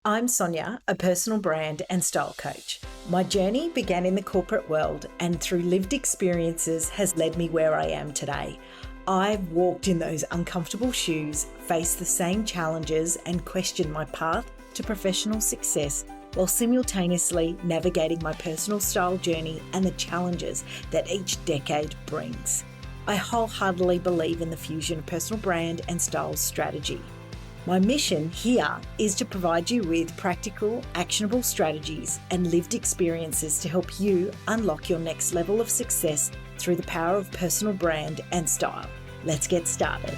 I'm Sonia, a personal brand and style coach. My journey began in the corporate world and through lived experiences has led me where I am today. I've walked in those uncomfortable shoes, faced the same challenges and questioned my path to professional success while simultaneously navigating my personal style journey and the challenges that each decade brings. I wholeheartedly believe in the fusion of personal brand and style strategy. My mission here is to provide you with practical, actionable strategies and lived experiences to help you unlock your next level of success through the power of personal brand and style. Let's get started.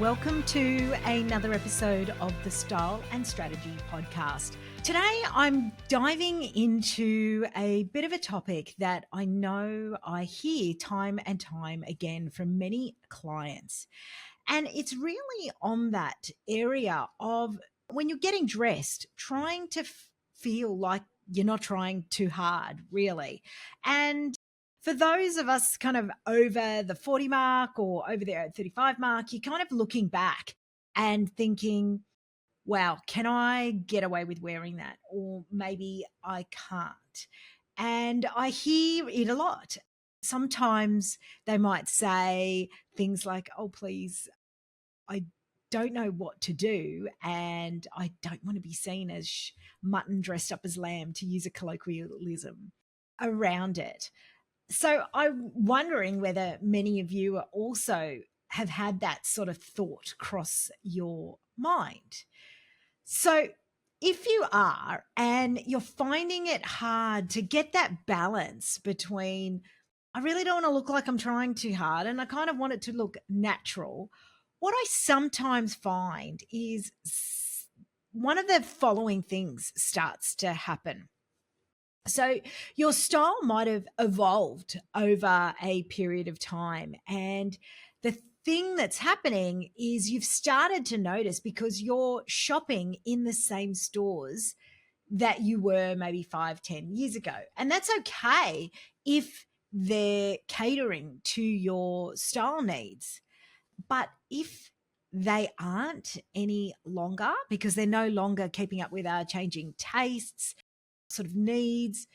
Welcome to another episode of the Style and Strategy podcast. Today, I'm diving into a bit of a topic that I know I hear time and time again from many clients. And it's really on that area of when you're getting dressed, trying to feel like you're not trying too hard, really. And for those of us kind of over the 40 mark or over the 35 mark, you're kind of looking back and thinking, wow, can I get away with wearing that? Or maybe I can't. And I hear it a lot. Sometimes they might say things like, oh, please, I don't know what to do, and I don't want to be seen as mutton dressed up as lamb, to use a colloquialism around it. So I'm wondering whether many of you are also have had that sort of thought cross your mind. So if you are and you're finding it hard to get that balance between, I really don't want to look like I'm trying too hard and I kind of want it to look natural, what I sometimes find is one of the following things starts to happen. So your style might have evolved over a period of time. And the thing that's happening is you've started to notice, because you're shopping in the same stores that you were maybe 5, 10 years ago. And that's okay if they're catering to your style needs. But if they aren't any longer, because they're no longer keeping up with our changing tastes, sort of needs,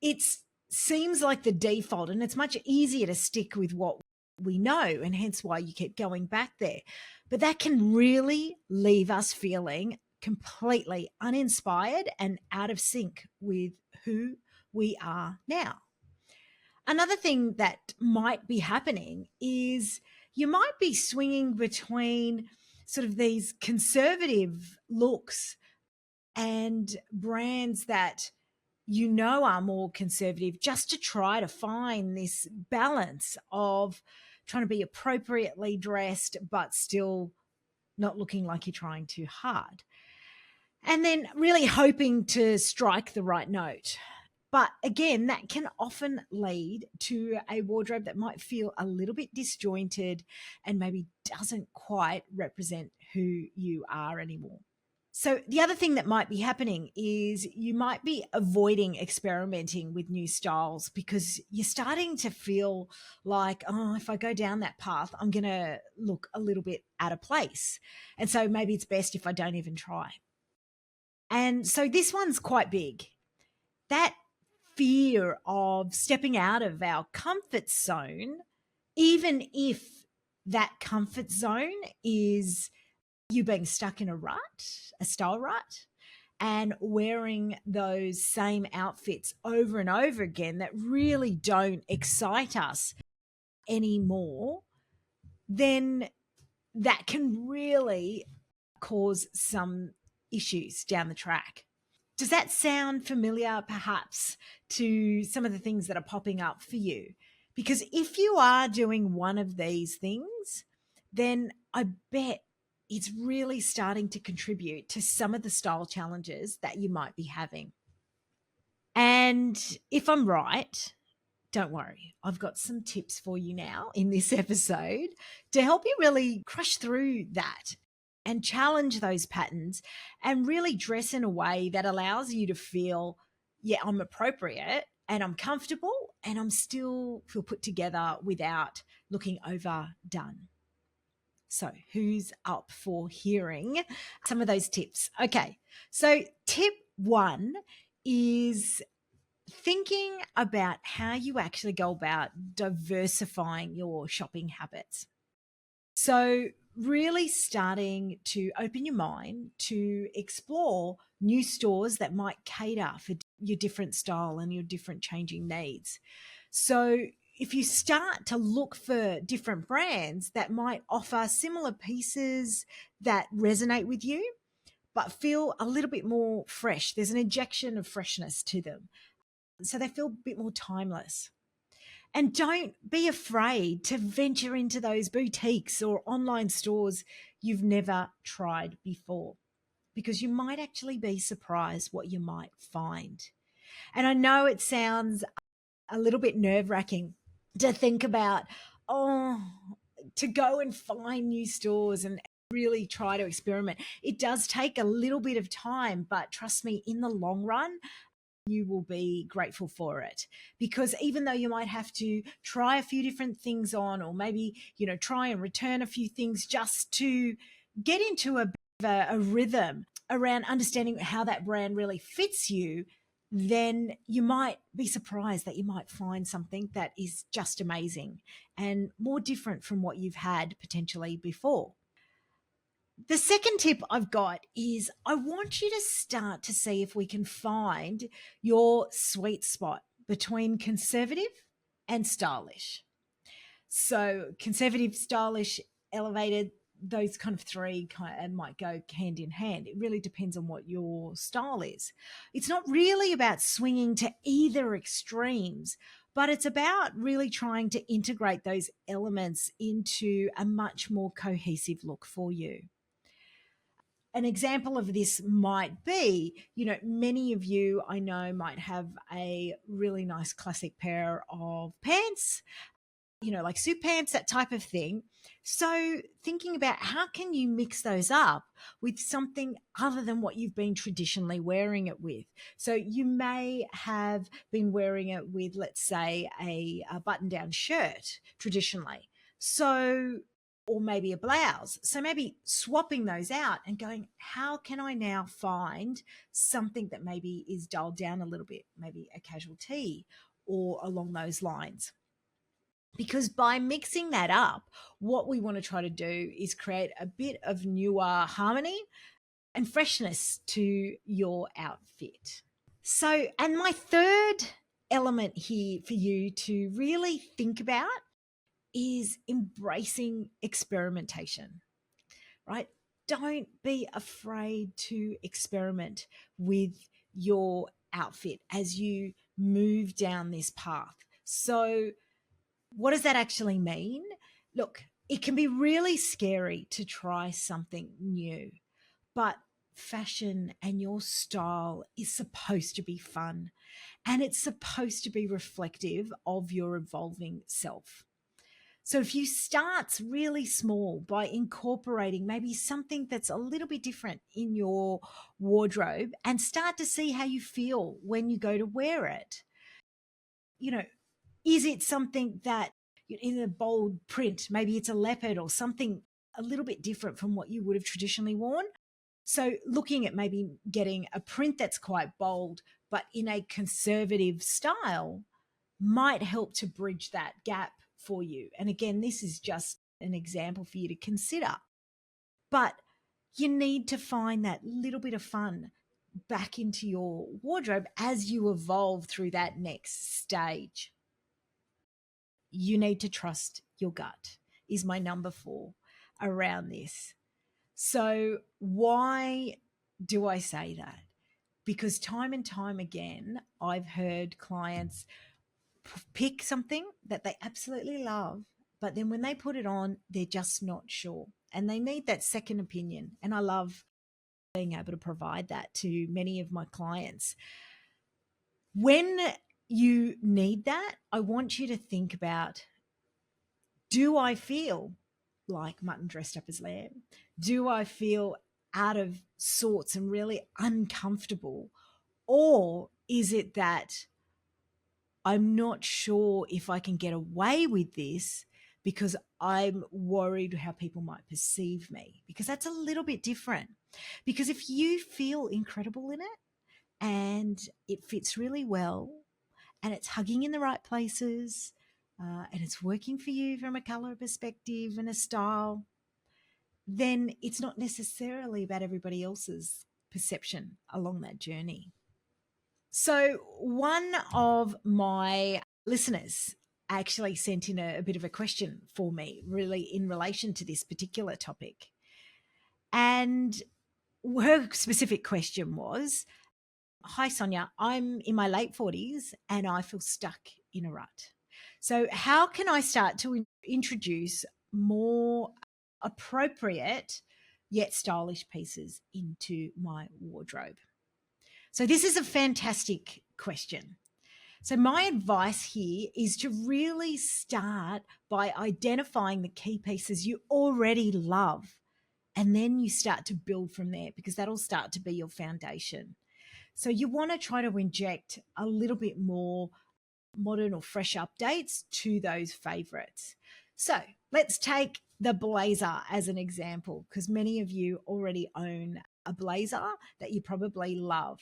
it seems like the default, and it's much easier to stick with what we know, and hence why you keep going back there. But that can really leave us feeling completely uninspired and out of sync with who we are now. Another thing that might be happening is you might be swinging between sort of these conservative looks and brands that you know are more conservative, just to try to find this balance of trying to be appropriately dressed but still not looking like you're trying too hard. And then really hoping to strike the right note. But again, that can often lead to a wardrobe that might feel a little bit disjointed and maybe doesn't quite represent who you are anymore. So the other thing that might be happening is you might be avoiding experimenting with new styles because you're starting to feel like, oh, if I go down that path, I'm going to look a little bit out of place. And so maybe it's best if I don't even try. And so this one's quite big. That fear of stepping out of our comfort zone, even if that comfort zone is you being stuck in a rut, a style rut, and wearing those same outfits over and over again that really don't excite us anymore, then that can really cause some issues down the track. Does that sound familiar, perhaps, to some of the things that are popping up for you? Because if you are doing one of these things, then I bet it's really starting to contribute to some of the style challenges that you might be having. And if I'm right, don't worry, I've got some tips for you now in this episode to help you really crush through that and challenge those patterns and really dress in a way that allows you to feel, yeah, I'm appropriate and I'm comfortable and I'm still feel put together without looking overdone. So, who's up for hearing some of those tips? Okay, so tip one is thinking about how you actually go about diversifying your shopping habits. So, really starting to open your mind to explore new stores that might cater for your different style and your different changing needs. So, if you start to look for different brands that might offer similar pieces that resonate with you, but feel a little bit more fresh, there's an injection of freshness to them. So they feel a bit more timeless. And don't be afraid to venture into those boutiques or online stores you've never tried before, because you might actually be surprised what you might find. And I know it sounds a little bit nerve wracking to think about, oh, to go and find new stores and really try to experiment. It does take a little bit of time, but trust me, in the long run, you will be grateful for it, because even though you might have to try a few different things on, or maybe, try and return a few things just to get into a bit of a rhythm around understanding how that brand really fits you, then you might be surprised that you might find something that is just amazing and more different from what you've had potentially before. The second tip I've got is I want you to start to see if we can find your sweet spot between conservative and stylish. So, conservative, stylish, elevated, those kind of three might go hand in hand. It really depends on what your style is. It's not really about swinging to either extremes, but it's about really trying to integrate those elements into a much more cohesive look for you. An example of this might be, many of you I know might have a really nice classic pair of pants, like suit pants, that type of thing. So thinking about how can you mix those up with something other than what you've been traditionally wearing it with. So you may have been wearing it with, let's say, a button-down shirt traditionally. So, or maybe a blouse. So maybe swapping those out and going, how can I now find something that maybe is dialed down a little bit, maybe a casual tee or along those lines. Because by mixing that up, what we want to try to do is create a bit of newer harmony and freshness to your outfit. So, and my third element here for you to really think about is embracing experimentation, right? Don't be afraid to experiment with your outfit as you move down this path. So, what does that actually mean? Look, it can be really scary to try something new, but fashion and your style is supposed to be fun, and it's supposed to be reflective of your evolving self. So if you start really small by incorporating maybe something that's a little bit different in your wardrobe and start to see how you feel when you go to wear it. Is it something that in a bold print, maybe it's a leopard or something a little bit different from what you would have traditionally worn? So looking at maybe getting a print that's quite bold, but in a conservative style might help to bridge that gap for you. And again, this is just an example for you to consider. But you need to find that little bit of fun back into your wardrobe as you evolve through that next stage. You need to trust your gut is my number 4 around this. So why do I say that? Because time and time again, I've heard clients pick something that they absolutely love, but then when they put it on, they're just not sure. And they need that second opinion. And I love being able to provide that to many of my clients. When you need that, I want you to think about, do I feel like mutton dressed up as lamb? Do I feel out of sorts and really uncomfortable? Or is it that I'm not sure if I can get away with this, because I'm worried how people might perceive me, because that's a little bit different. Because if you feel incredible in it and it fits really well and it's hugging in the right places, and it's working for you from a color perspective and a style, then it's not necessarily about everybody else's perception along that journey. So, one of my listeners actually sent in a bit of a question for me, really in relation to this particular topic. And her specific question was, "Hi, Sonia, I'm in my late 40s and I feel stuck in a rut. So, how can I start to introduce more appropriate yet stylish pieces into my wardrobe?" So, this is a fantastic question. So, my advice here is to really start by identifying the key pieces you already love. And then you start to build from there, because that'll start to be your foundation. So, you want to try to inject a little bit more modern or fresh updates to those favorites. So, let's take the blazer as an example, because many of you already own a blazer that you probably love.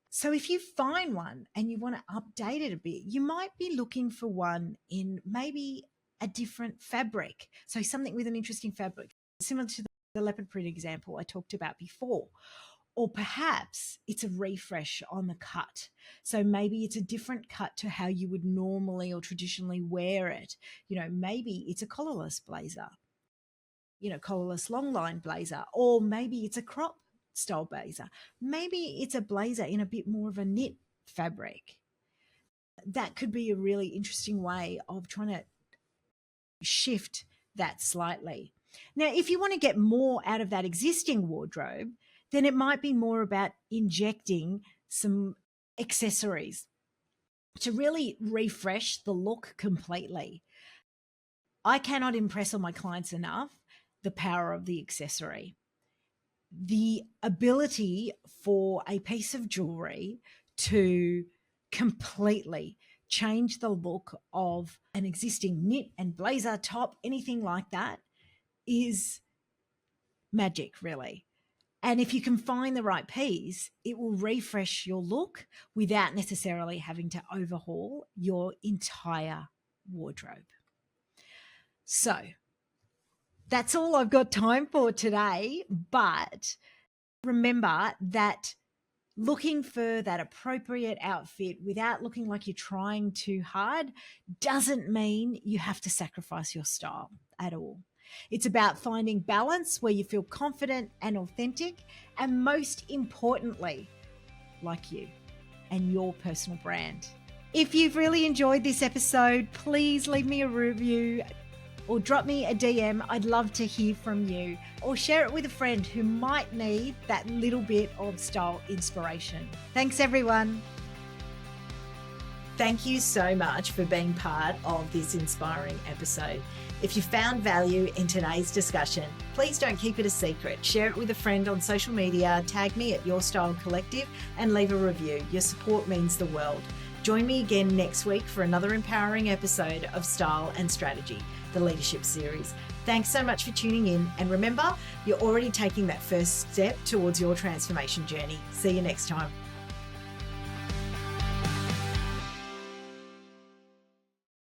So if you find one and you want to update it a bit, you might be looking for one in maybe a different fabric. So something with an interesting fabric, similar to the leopard print example I talked about before. Or perhaps it's a refresh on the cut. So maybe it's a different cut to how you would normally or traditionally wear it. Maybe it's a collarless blazer, collarless long line blazer, or maybe it's a crop style blazer. Maybe it's a blazer in a bit more of a knit fabric. That could be a really interesting way of trying to shift that slightly. Now, if you want to get more out of that existing wardrobe, then it might be more about injecting some accessories to really refresh the look completely. I cannot impress on my clients enough the power of the accessory. The ability for a piece of jewelry to completely change the look of an existing knit and blazer top, anything like that, is magic, really. And if you can find the right piece, it will refresh your look without necessarily having to overhaul your entire wardrobe. So that's all I've got time for today. But remember that looking for that appropriate outfit without looking like you're trying too hard doesn't mean you have to sacrifice your style at all. It's about finding balance where you feel confident and authentic, and most importantly, like you and your personal brand. If you've really enjoyed this episode, please leave me a review or drop me a DM. I'd love to hear from you, or share it with a friend who might need that little bit of style inspiration. Thanks, everyone. Thank you so much for being part of this inspiring episode. If you found value in today's discussion, please don't keep it a secret. Share it with a friend on social media, tag me at Your Style Collective, and leave a review. Your support means the world. Join me again next week for another empowering episode of Style and Strategy, the Leadership Series. Thanks so much for tuning in. And remember, you're already taking that first step towards your transformation journey. See you next time.